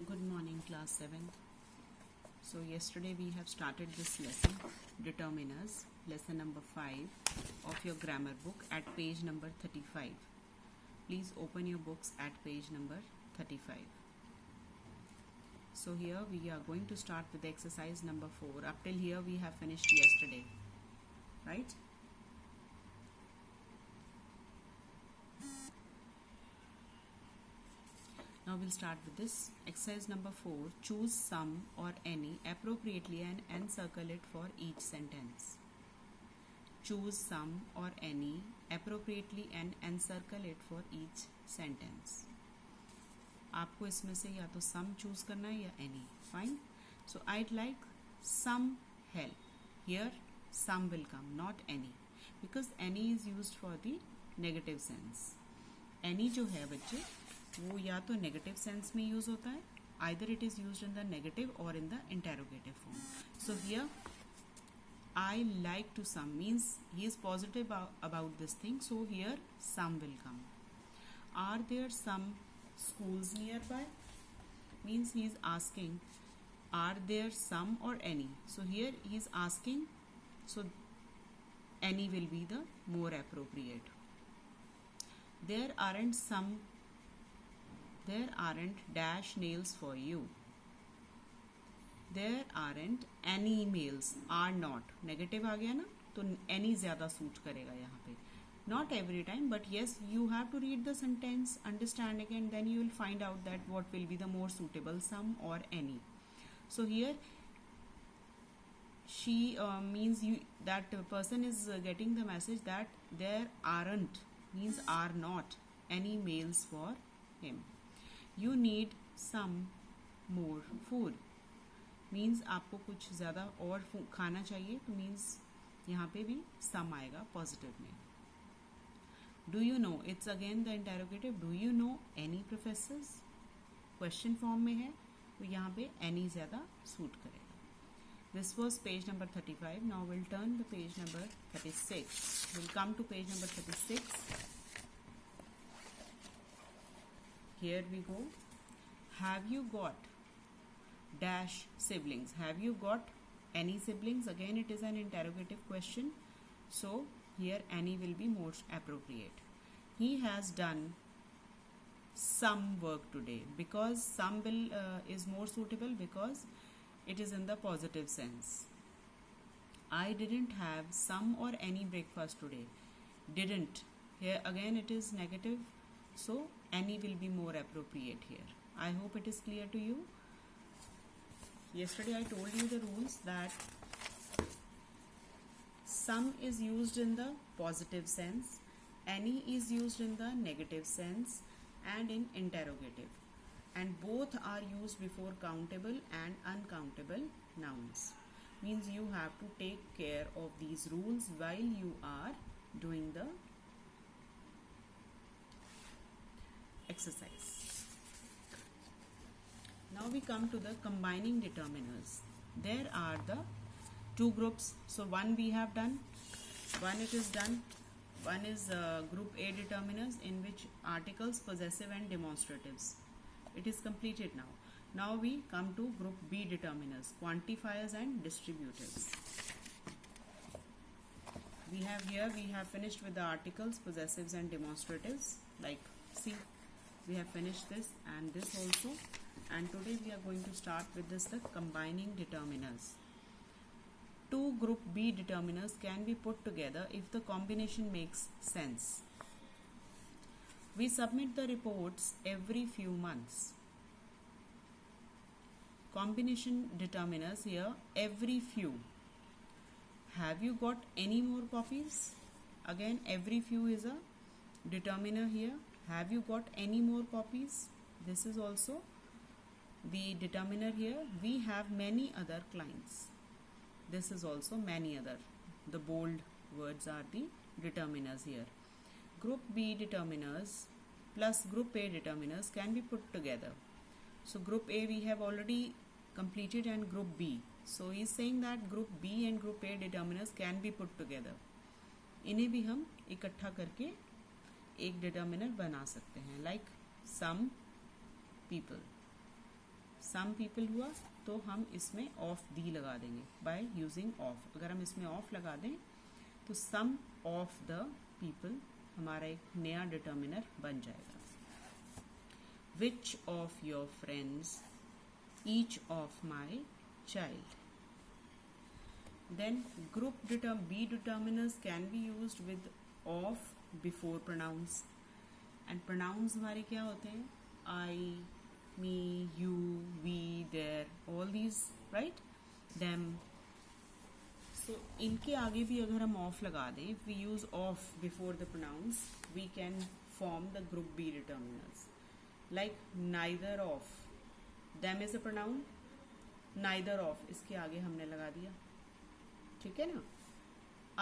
Good morning, class 7th. So yesterday we have started this lesson, determiners, lesson number 5 of your grammar book at page number 35. Please open your books at page number 35. So here we are going to start with exercise number 4. Up till here we have finished yesterday, right? Now we'll start with this. Exercise number 4. Choose some or any appropriately and encircle it for each sentence. Choose some or any appropriately and encircle it for each sentence. आपको इसमें से या तो some choose करना है या any. Fine. So I'd like some help. Here some will come, not any, because any is used for the negative sense. Any जो है बच्चे वो या तो नेगेटिव सेंस में यूज होता है, either it is used in the negative और in the interrogative form. So here I like to some means he is positive about this thing, so here some will come. Are there some schools nearby means he is asking are there some or any. So here he is asking, so any will be the more appropriate. There aren't dash nails for you. There aren't any males. Are not negative आ गया ना, तो any ज़्यादा suit करेगा यहाँ पे. Not every time, but yes, you have to read the sentence, understand it, and then you will find out that what will be the more suitable, some or any. So here she means you, that person is getting the message that there aren't means are not any males for him. You need some more food means आपको कुछ ज़्यादा और खाना चाहिए, तो means यहाँ पे भी some आएगा पॉजिटिव में. Do you know, it's again the interrogative. Do you know any professors? Question form में है, तो यहाँ पे any ज़्यादा सूट करेगा. This was page number 35. Now we'll turn the page number 36. We'll come to page number 36. Here we go. Have you got dash siblings? Have you got any siblings? Again it is an interrogative question, so here any will be more appropriate. He has done some work today, because some will is more suitable because it is in the positive sense. I didn't have some or any breakfast today. Didn't, here again it is negative, so any will be more appropriate here. I hope it is clear to you. Yesterday I told you the rules that some is used in the positive sense, any is used in the negative sense and in interrogative, and both are used before countable and uncountable nouns. Means you have to take care of these rules while you are doing the exercise. Now we come to the combining determiners. There are the two groups. So one we have done, one it is done. One is group A determiners, in which articles, possessive and demonstratives. It is completed now. Now we come to group B determiners, quantifiers and distributives. We have finished with the articles, possessives and demonstratives. Like see, we have finished this and this also, and today we are going to start with this, the combining determiners. Two group B determiners can be put together if the combination makes sense. We submit the reports every few months. Combination determiners here, every few. Have you got any more copies? Again every few is a determiner here. Have you got any more copies? This is also the determiner here. We have many other clients. This is also many other. The bold words are the determiners here. Group B determiners plus group A determiners can be put together. So group A we have already completed, and group B. So he is saying that group B and group A determiners can be put together. इन्हें भी हम इकट्ठा करके एक determiner बना सकते हैं, like some people. Some people हुआ तो हम इसमें ऑफ दी लगा देंगे बाय यूजिंग ऑफ. अगर हम इसमें ऑफ लगा दें तो सम ऑफ द पीपल हमारा एक नया डिटर्मिनर बन जाएगा. Which of your friends, each of my child. Then group B determiners can be used with of before pronouns. And pronouns हमारे क्या होते हैं? I, me, you, we, their, all these, right? Them. So इनके आगे भी अगर हम off लगा दें, if we use off before the pronouns, we can form the group B determiners. Like neither of. Them is a pronoun. Neither of इसके आगे हमने लगा दिया. ठीक है ना.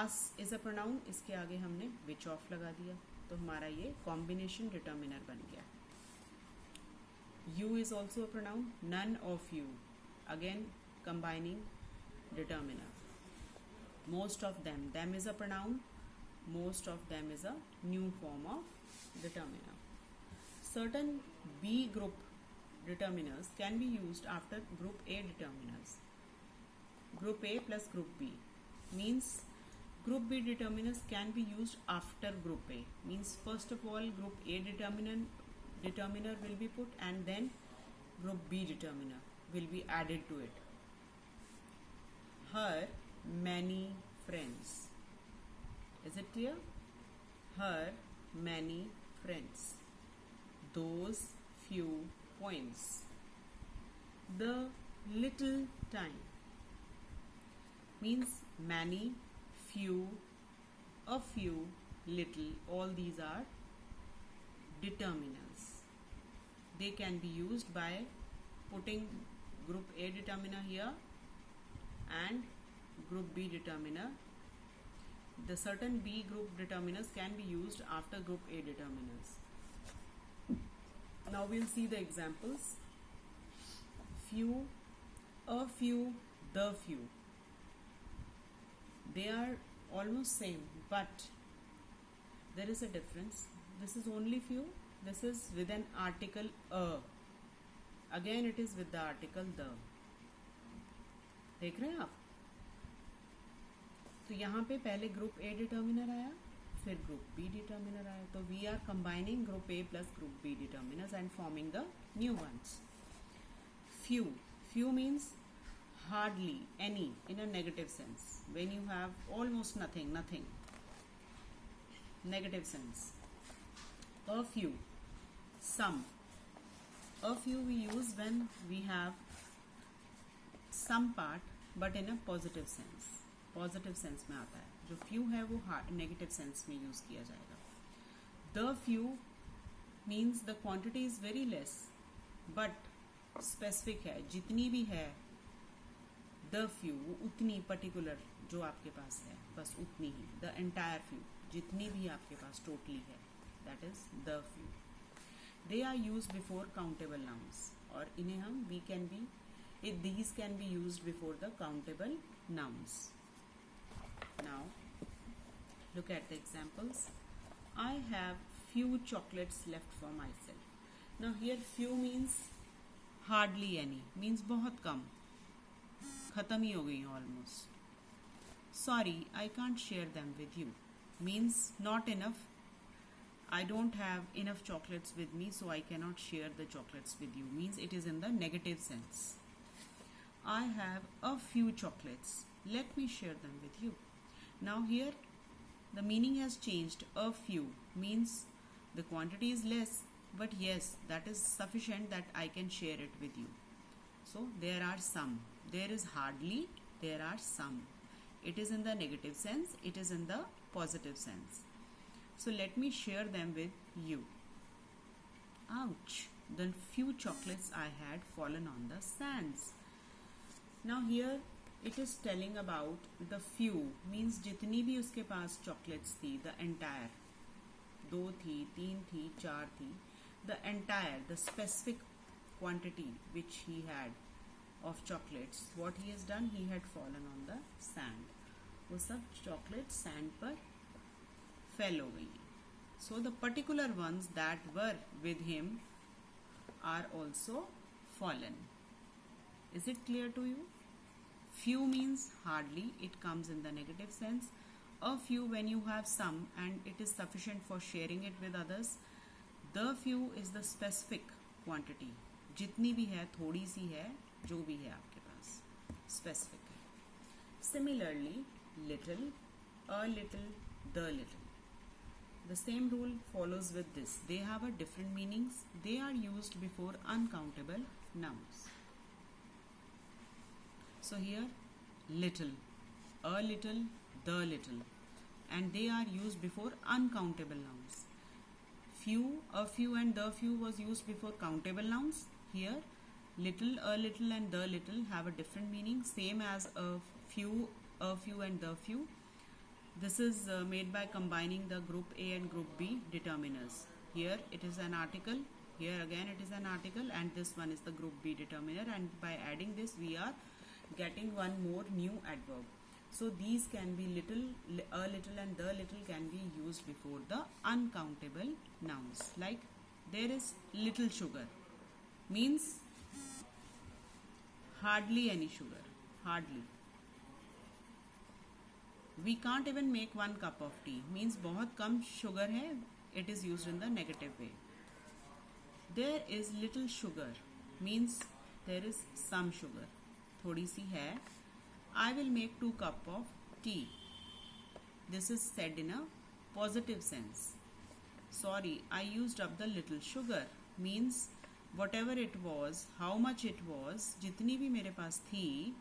अस इज अ प्रोनाउन, इसके आगे हमने विच ऑफ लगा दिया, तो हमारा ये कॉम्बिनेशन डिटर्मिनर बन गया. You is also a pronoun. None of you, again combining determiner. Most of them is a pronoun. Most of them is a new form of determiner. Certain B group determiners can be used after group A determiners. Group A plus group B means group B determiners can be used after group A. Means first of all group A determiner will be put and then group B determiner will be added to it. Her many friends. Is it clear? Her many friends. Those few points. The little time means many, few, a few, little. All these are determiners. They can be used by putting group A determiner here and group B determiner. The certain B group determiners can be used after group A determiners. Now we'll see the examples. Few, a few, the few. They are almost same, but there is a difference. This is only few. This is with an article a. Again it is with the article the. देख रहे हैं आप? तो यहाँ पे पहले group A determiner आया, फिर ग्रुप बी डिटर्मिनर आया. तो we are combining group A plus group B determiners and forming the new ones. Few means hardly any in a negative sense. When you have almost nothing, negative sense. A few, some. A few we use when we have some part but in a positive sense. Positive sense में आता है. जो few है वो negative sense में use किया जाएगा. The few means the quantity is very less but specific है. जितनी भी है the few, वो उतनी particular जो आपके पास है, बस उतनी ही. The entire few, जितनी भी आपके पास totally है, that is the few. They are used before countable nouns. और इन्हें हम these can be used before the countable nouns. Now look at the examples. I have few chocolates left for myself. Now here few means hardly any, means बहुत कम, खत्म ही हो गई almost. Sorry, I can't share them with you, means not enough. I don't have enough chocolates with me, so I cannot share the chocolates with you, means it is in the negative sense. I have a few chocolates, let me share them with you. Now here the meaning has changed. A few means the quantity is less, but yes, that is sufficient that I can share it with you. So there are some. There is hardly, there are some. It is in the negative sense, it is in the positive sense. So let me share them with you. Ouch! The few chocolates I had fallen on the sands. Now here it is telling about the few, means जितनी भी उसके पास chocolates थी, the entire, 2 थी, 3 थी, 4 थी, the entire, the specific quantity which he had of chocolates, what he has done, he had fallen on the sand. वो सब chocolates sand पर fell हो गई. So the particular ones that were with him are also fallen. Is it clear to you? Few means hardly, it comes in the negative sense. A few when you have some and it is sufficient for sharing it with others. The few is the specific quantity. जितनी भी है, थोड़ी सी है, जो भी है आपके पास, specific है. Similarly, little, a little, the little. The same rule follows with this. They have a different meanings. They are used before uncountable nouns. So here, little, a little, the little, and they are used before uncountable nouns. Few, a few and the few was used before countable nouns. Here, little, a little and the little have a different meaning, same as a few and the few. This is made by combining the group A and group B determiners. Here it is an article, here again it is an article, and this one is the group B determiner, and by adding this we are getting one more new adverb. So these can be little, a little and the little can be used before the uncountable nouns. Like there is little sugar means hardly any sugar, hardly. We can't even make 1 cup of tea means बहुत कम sugar है. It is used in the negative way. There is little sugar means there is some sugar, थोड़ी सी है. I will make 2 cup of tea. This is said in a positive sense. Sorry, I used up the little sugar means whatever it was, how much it was, जितनी भी मेरे पास थी,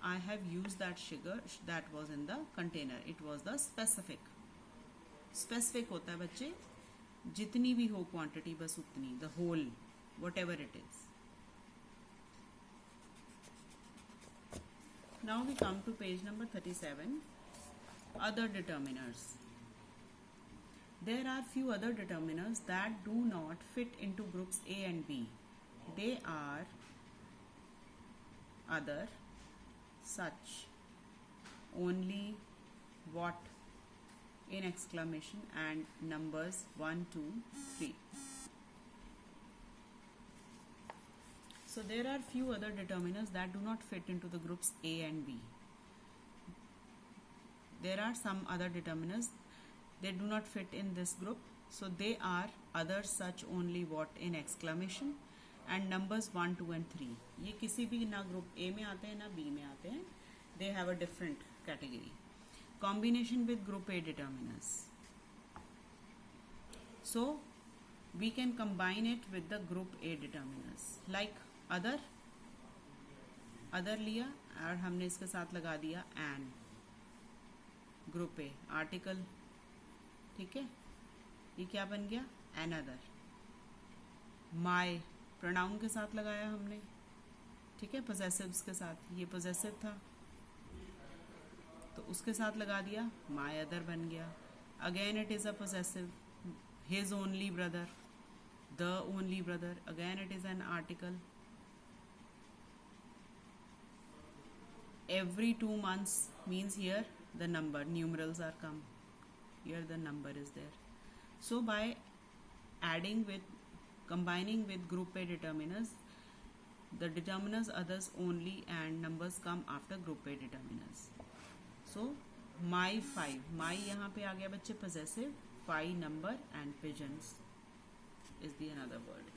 I have used that sugar that was in the container. It was the specific. Specific होता है बच्चे, जितनी भी हो quantity बस उतनी, the whole, whatever it is. Now we come to page number 37. Other determiners. There are few other determiners that do not fit into groups A and B. They are other, such, only, what, in exclamation, and numbers 1, 2, 3. So there are few other determiners that do not fit into the groups A and B. There are some other determiners, they do not fit in this group. So they are other, such, only, what, in exclamation, and numbers 1, 2 and 3. ये किसी भी ना group A में आते हैं ना B में आते हैं. They have a different category. Combination with group A determiners. So we can combine it with the group A determiners. Like other लिया और हमने इसके साथ लगा दिया an. Group A article. ठीक है, ये क्या बन गया? Another. My pronoun के साथ लगाया हमने, ठीक है, possessives के साथ. ये possessive था तो उसके साथ लगा दिया, my other बन गया. Again it is a possessive. His only brother, the only brother. Again it is an article. Every 2 months means here the number, numerals are come. Here the number is there. So by combining with group A determiners, the determiners others only and numbers come after group A determiners. So my 5, my यहाँ पे आ गया बच्चे possessive, 5 number and pigeons is the another word.